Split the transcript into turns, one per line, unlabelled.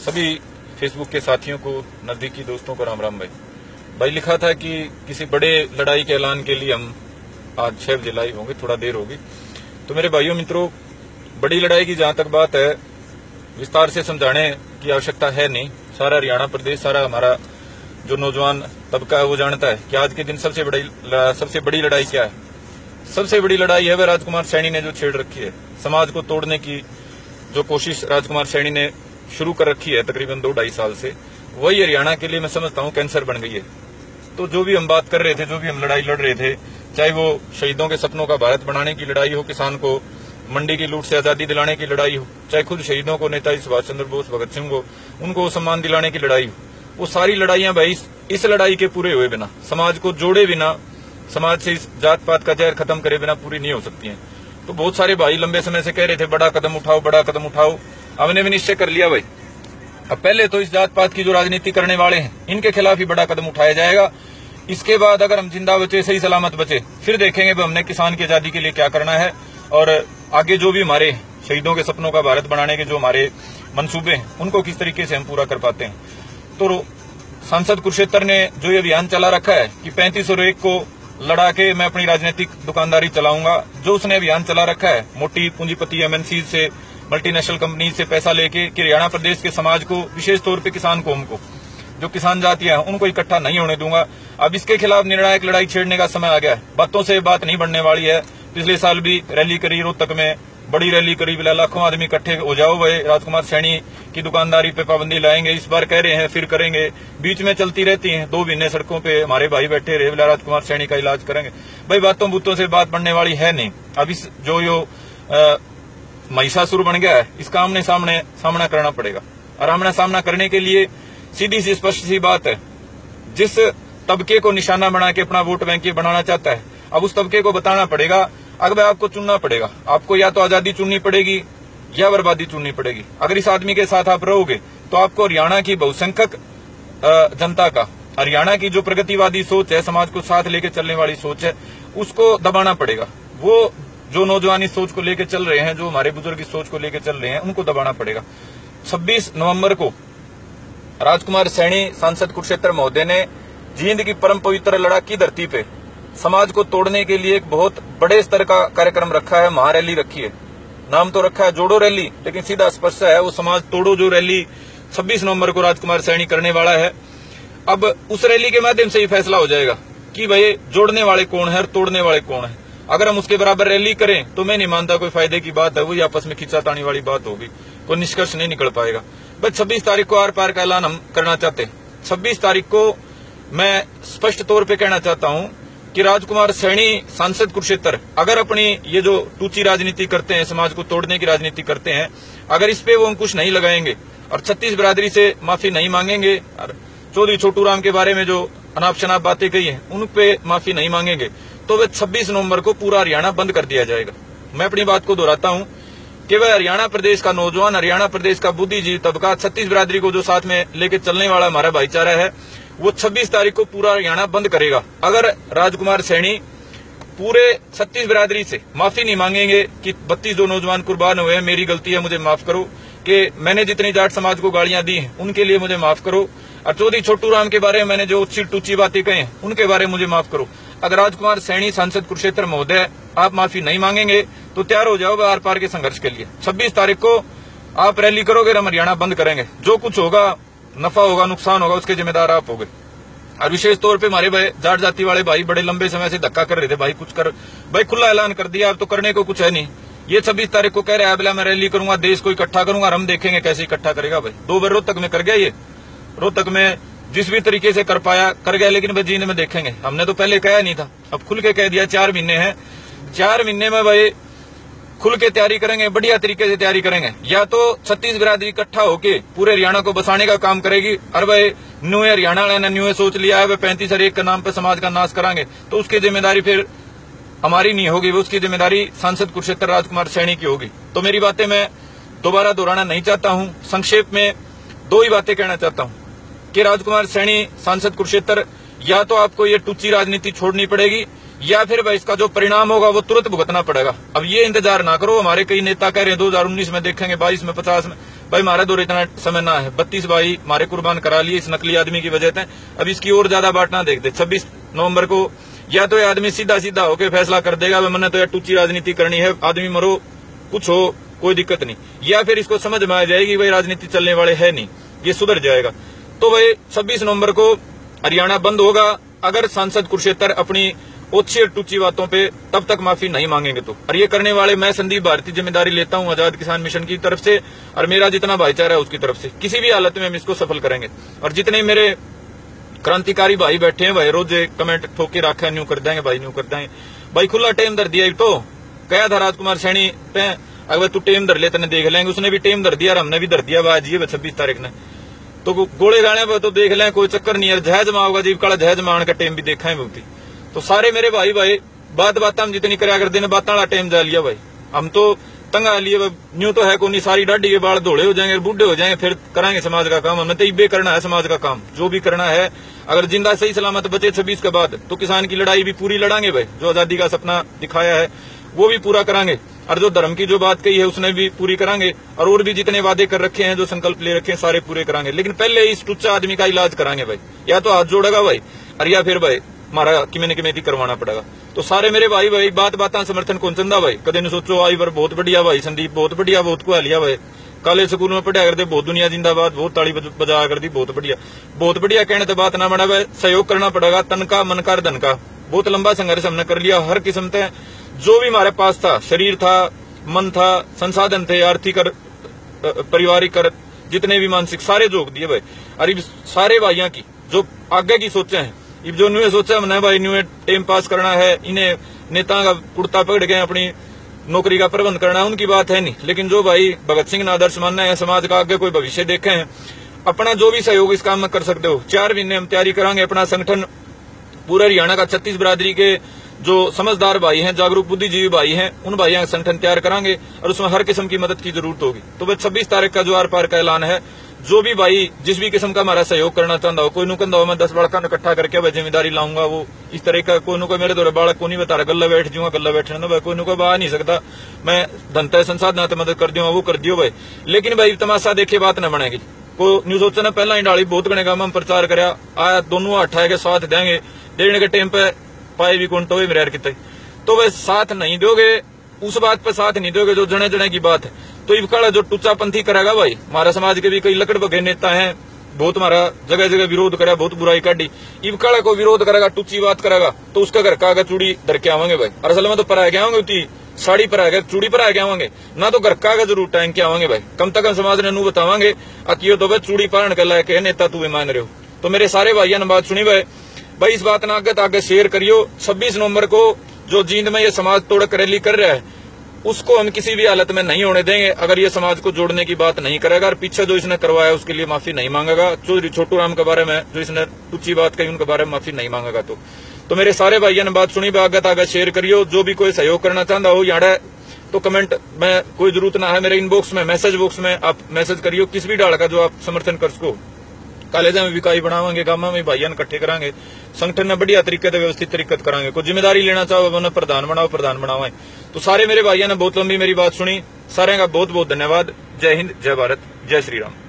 सभी फेसबुक के साथियों को, नजदीकी दोस्तों को राम राम। भाई लिखा था कि किसी बड़े लड़ाई के ऐलान के लिए हम आज 6 बजे लाइव होंगे, थोड़ा देर होगी। तो मेरे भाइयों मित्रों, बड़ी लड़ाई की जहां तक बात है, विस्तार से समझाने की आवश्यकता है नहीं। सारा हरियाणा प्रदेश, सारा हमारा जो नौजवान तबका है वो जानता है कि आज के दिन सबसे बड़ी लड़ाई क्या है। सबसे बड़ी लड़ाई है वह राजकुमार सैनी ने जो छेड़ रखी है। समाज को तोड़ने की जो कोशिश राजकुमार सैनी ने शुरू कर रखी है तकरीबन 2-2.5 साल से, वही हरियाणा के लिए मैं समझता हूं कैंसर बन गई है। तो जो भी हम बात कर रहे थे, जो भी हम लड़ाई लड़ रहे थे, चाहे वो शहीदों के सपनों का भारत बनाने की लड़ाई हो, किसान को मंडी की लूट से आजादी दिलाने की लड़ाई हो, चाहे खुद शहीदों को, नेताजी सुभाष चंद्र बोस, भगत सिंह को, उनको सम्मान दिलाने की लड़ाई हो, वो सारी लड़ाइयां भाई इस लड़ाई के पूरे हुए बिना, समाज को जोड़े बिना, समाज से इस जात पात का जहर खत्म करे बिना पूरी नहीं हो सकती है। तो बहुत सारे भाई लंबे समय से कह रहे थे बड़ा कदम उठाओ, बड़ा कदम उठाओ। हमने भी निश्चय कर लिया भाई, अब पहले तो इस जात पात की जो राजनीति करने वाले हैं इनके खिलाफ ही बड़ा कदम उठाया जाएगा। इसके बाद अगर हम जिंदा बचे, सही सलामत बचे, फिर देखेंगे हमने किसान की आजादी के लिए क्या करना है, और आगे जो भी हमारे शहीदों के सपनों का भारत बनाने के जो हमारे मंसूबे हैं उनको किस तरीके से हम पूरा कर पाते हैं। तो सांसद कुरुक्षेत्र ने जो ये अभियान चला रखा है कि 35 और 1 को लड़ा के मैं अपनी राजनीतिक दुकानदारी चलाऊंगा, जो उसने अभियान चला रखा है मोटी पूंजीपति एमएनसी से, मल्टीनेशनल कंपनी से पैसा लेके कि हरियाणा प्रदेश के समाज को, विशेष तौर पे किसान कौम को, जो किसान जातियां हैं उनको इकट्ठा नहीं होने दूंगा। अब इसके खिलाफ निर्णायक लड़ाई छेड़ने का समय आ गया है। बातों से बात नहीं बढ़ने वाली है। पिछले साल भी रैली करी रोहतक में, बड़ी रैली करी, लाखों आदमी इकट्ठे हो जाओ भाई, राजकुमार सैनी की दुकानदारी पे पाबंदी लाएंगे, इस बार कह रहे हैं फिर करेंगे, बीच में चलती रहती हैं। 2 महीने सड़कों पे हमारे भाई बैठे रहे, बोला राजकुमार सैनी का इलाज करेंगे। भाई बातों बुतों से बात बढ़ने वाली है नहीं। अब इस जो महिषासुर बन गया है, इसका आमने सामना करना पड़ेगा। और आमना सामना करने के लिए सीधी सी स्पष्ट सी बात है, जिस तबके को निशाना बना के अपना वोट बैंक बनाना चाहता है, अब उस तबके को बताना पड़ेगा, अब आपको चुनना पड़ेगा। आपको या तो आजादी चुननी पड़ेगी या बर्बादी चुननी पड़ेगी। अगर इस आदमी के साथ आप रहोगे तो आपको हरियाणा की बहुसंख्यक जनता का, हरियाणा की जो प्रगतिवादी सोच है, समाज को साथ लेके चलने वाली सोच है, उसको दबाना पड़ेगा। वो जो नौजवान इस सोच को लेकर चल रहे हैं, जो हमारे बुजुर्ग इस सोच को लेकर चल रहे हैं, उनको दबाना पड़ेगा। 26 नवंबर को राजकुमार सैनी सांसद कुरुक्षेत्र महोदय ने जींद की परम पवित्र लड़ाक की धरती पे समाज को तोड़ने के लिए एक बहुत बड़े स्तर का कार्यक्रम रखा है, महारैली रखी है। नाम तो रखा है जोड़ो रैली, लेकिन सीधा स्पष्ट है वो समाज तोड़ो जो रैली 26 नवंबर को राजकुमार सैनी करने वाला है। अब उस रैली के माध्यम से ही फैसला हो जाएगा कि भाई जोड़ने वाले कौन है और तोड़ने वाले कौन है। अगर हम उसके बराबर रैली करें तो मैं नहीं मानता कोई फायदे की बात है, वही आपस में खींचातानी वाली बात होगी, कोई निष्कर्ष नहीं निकल पाएगा। बस 26 तारीख को आर पार का ऐलान हम करना चाहते हैं। 26 तारीख को मैं स्पष्ट तौर पे कहना चाहता हूं कि राजकुमार सैनी सांसद कुरुक्षेत्र अगर अपनी ये जो टूची राजनीति करते हैं, समाज को तोड़ने की राजनीति करते हैं, अगर इस पे वो अंकुश नहीं लगाएंगे और 36 बिरादरी से माफी नहीं मांगेंगे और चौधरी छोटू राम के बारे में जो अनाप शनाप बातें कही हैं उन पे माफी नहीं मांगेंगे, तो वह 26 नवंबर को पूरा हरियाणा बंद कर दिया जाएगा। मैं अपनी बात को दोहराता हूं कि वह हरियाणा प्रदेश का नौजवान, हरियाणा प्रदेश का बुद्धिजीवी तबका, 36 बिरादरी को जो साथ में लेकर चलने वाला हमारा भाईचारा है, वो 26 तारीख को पूरा हरियाणा बंद करेगा। अगर राजकुमार सैनी पूरे 36 बिरादरी से माफी नहीं मांगेंगे कि 32 जो नौजवान कुर्बान हुए हैं, मेरी गलती है, मुझे माफ करो, कि मैंने जितनी जाट समाज को गालियां दी हैं उनके लिए मुझे माफ करो, और चौधरी छोटू राम के बारे में मैंने जो टूची बातें कही हैं उनके बारे में मुझे माफ करो। अगर राजकुमार सैनी सांसद कुरुक्षेत्र महोदय आप माफी नहीं मांगेंगे तो तैयार हो जाओगे आर पार के संघर्ष के लिए। 26 तारीख को आप रैली करोगे, हम हरियाणा बंद करेंगे। जो कुछ होगा, नफा होगा, नुकसान होगा, उसके जिम्मेदार आप होगे। और विशेष तौर पे हमारे भाई जाट जाति वाले भाई बड़े लंबे समय से धक्का कर रहे थे, भाई कुछ कर, भाई खुला ऐलान कर दिया, अब तो करने को कुछ है नहीं। ये 26 तारीख को कह रहे हैं बोला मैं रैली करूंगा, देश को इकट्ठा करूंगा, और हम देखेंगे कैसे इकट्ठा करेगा। भाई 2 बार रोहतक में कर गया, ये रोहतक में जिस भी तरीके से कर पाया कर गया, लेकिन भाई जीने में देखेंगे। हमने तो पहले कहा नहीं था, अब खुल के कह दिया। 4 महीने हैं, 4 महीने में भाई खुल के तैयारी करेंगे, बढ़िया तरीके से तैयारी करेंगे। या तो 36 बिरादरी इकट्ठा होके पूरे हरियाणा को बसाने का काम करेगी, और भाई न्यू हरियाणा ने न्यू सोच लिया है, 35 और 1 के नाम पे समाज का नाश कराएंगे, तो उसकी जिम्मेदारी फिर हमारी नहीं होगी, वो उसकी जिम्मेदारी सांसद कुरुक्षेत्र राजकुमार सैनी की होगी। तो मेरी बातें मैं दोबारा दोहराना नहीं चाहता हूं, संक्षेप में 2 ही बातें कहना चाहता हूं कि राजकुमार सैनी सांसद कुरुक्षेत्र, या तो आपको ये टुच्ची राजनीति छोड़नी पड़ेगी, या फिर भाई इसका जो परिणाम होगा वो तुरंत भुगतना पड़ेगा। अब ये इंतजार ना करो, हमारे कई नेता कह रहे हैं 2019 में देखेंगे, 22 में, 50 में। भाई हमारे दौर इतना समय ना है, 32 भाई हमारे कुर्बान करा लिए इस नकली आदमी की वजह से। अब इसकी और ज्यादा बांटना देख दे। 26 नवंबर को या तो ये आदमी सीधा सीधा होकर फैसला कर देगा मैंने तो यार टूची राजनीति करनी है, आदमी मरो कुछ हो कोई दिक्कत नहीं, या फिर इसको समझ में आ जाएगी भाई राजनीति चलने वाले है नहीं, ये सुधर जाएगा। तो भाई 26 नवंबर को हरियाणा बंद होगा अगर सांसद कुरुक्षेत्र अपनी ओछी और टूची बातों पे तब तक माफी नहीं मांगेंगे तो। और ये करने वाले मैं संदीप भारती जिम्मेदारी लेता हूं आजाद किसान मिशन की तरफ से और मेरा जितना भाईचारा है उसकी तरफ से। किसी भी हालत में हम इसको सफल करेंगे। और जितने मेरे क्रांतिकारी भाई बैठे हैं भाई रोज कमेंट ठोके रखा न्यू कर देंगे भाई, न्यू कर देंगे भाई। खुला टेम धर दिया तो कहा था राजकुमार सैनी पे अगर तू टेम धर ले तेने देख लेंगे, उसने भी टेम धर दिया और हमने भी धर दिया आज ये 26 तारीख ने। तो गोले गाने पर तो देख लें कोई चक्कर नहीं है, जहाज माओगा जीव काला जहाज मान का टेम भी देखा है बहुत ही। तो सारे मेरे भाई भाई बात हम जितनी करा कर देने बात वाला टाइम जा लिया भाई, हम तो तंगा लिए न्यू तो है कोई नहीं, सारी डाडी के बाल धोले हो जाएंगे बूढ़े हो जाएंगे फिर कराएंगे समाज का काम। हमें तो इबे करना है समाज का काम जो भी करना है। अगर जिंदा सही सलामत बचे 26 के बाद तो किसान की लड़ाई भी पूरी लड़ांगे भाई, जो आजादी का सपना दिखाया है वो भी पूरा करांगे और जो धर्म की जो बात कही है उसने भी पूरी करांगे और भी जितने वादे कर रखे हैं जो संकल्प ले रखे हैं सारे पूरे करांगे। लेकिन पहले इस टुच्चा आदमी का इलाज करांगे भाई, या तो हाथ जोड़ेगा भाई और या फिर भाई हमारा किमेती करवाना पड़ेगा। तो सारे मेरे भाई भाई बात समर्थन कौन चंदा भाई कदे न सोचो आई बार बहुत बढ़िया भाई संदीप बहुत बढ़िया बहुत को लिया भाई, काले स्कूल में पढ़ाया करते बहुत दुनिया जिंदाबाद बहुत ताली बजा कर दी बहुत बढ़िया कहने तो बात ना बना भाई, सहयोग करना पड़ेगा तन का मन का धन का। बहुत लंबा संघर्ष हमने कर लिया, हर किस्म से जो भी हमारे पास था, शरीर था मन था संसाधन थे आर्थिक और पारिवारिक और जितने भी मानसिक सारे जोक दिए भाई। और सारे भाइयों की जो आगे की सोचे हैं अब जो न्यू सोचा हमने भाई न्यू टाइम पास करना है, इन्हें नेता का कुर्ता पकड़ के अपनी नौकरी का प्रबंध करना है उनकी बात है नहीं। लेकिन जो भाई भगत सिंह ने आदर्श मानना है, समाज का आगे कोई भविष्य देखे हैं, अपना जो भी सहयोग इस काम में कर सकते हो। 4 महीने हम तैयारी करांगे, अपना संगठन पूरे हरियाणा का 36 बिरादरी के जो समझदार भाई हैं जागरूक बुद्धिजीवी भाई हैं उन भाइयों का संगठन तैयार करांगे और उसमें हर किस्म की मदद की जरूरत होगी। तो वह 26 तारीख का जो आर पार का ऐलान है, जो भी भाई जिस भी किस्म का हमारा सहयोग करना चाहता हो, कोई नु कहता हो मैं 10 बालक इकट्ठा करके वह जिम्मेदारी लाऊंगा, वो इस तरह का कोई नु को मेरे दौरे बालक को नहीं बता रहा गला बैठ जाऊंगा गला बैठने ना भाई, कोई नु को बा नहीं सकता मैं धनता संसाधन तो मदद कर दूंगा वो कर दियो भाई। लेकिन भाई तमाशा देखे बात न बनेगी। को न्यूज सोचा ना पहला ही डाली बहुत गणे काम हम प्रचार कराया आया दोनों हाथ है के साथ देंगे देने के टाइम पे पाए भी कौन टोए मेरे कितने। तो वह साथ नहीं दोगे, उस बात पर साथ नहीं दोगे जो जने जने की बात है। तो इबकाड़ा जो टुच्चापंथी करेगा भाई, हमारा समाज के भी कई लकड़ बगे नेता हैं बहुत हमारा जगह जगह विरोध करा बहुत बुराई काटी, इबकाड़ा को विरोध करेगा टुच्ची बात करेगा तो उसका घर का आगे चूड़ी धर के आवांगे भाई। और असल में तो पराया क्या होंगे साड़ी पर आएगा चूड़ी पर आगे आवांगे ना, तो घर का जरूर टाइम के आवांगे भाई। कम तक समाज ने नू बतावांगे अकियो तो भाई चूड़ी पहन के लाके नेता तू मान रहे हो। तो मेरे सारे भाइयों ने बात सुनी भाई इस बात ना आगे शेयर करियो। 26 नवंबर को जो जींद में ये समाज तोड़क रैली कर रहा है उसको हम किसी भी हालत में नहीं होने देंगे। अगर ये समाज को जोड़ने की बात नहीं करेगा और पीछे जो इसने करवाया उसके लिए माफी नहीं मांगेगा, चौधरी छोटू राम के बारे में जो इसने ऊंची बात कही उनके बारे में माफी नहीं मांगेगा। तो मेरे सारे भाइयों ने बात सुनी आगे शेयर करियो। जो भी कोई सहयोग करना चाहता हो यहाँ तो कमेंट में कोई जरूरत ना है, मेरे इनबॉक्स में मैसेज बॉक्स में आप मैसेज करियो किस भी डाल का जो आप समर्थन कर सको। कॉलेजा में विकाई बनावांगे, गांव में भाइयों इकट्ठे करांगे, संगठन में बढ़िया तरीके से व्यवस्थित तरीके करांगे। कोई जिम्मेदारी लेना चाहो उन्हें प्रधान बनाओ। तो सारे मेरे भाइयों ने बहुत लंबी मेरी बात सुनी, सारे का बहुत बहुत धन्यवाद। जय हिंद, जय भारत, जय श्री राम।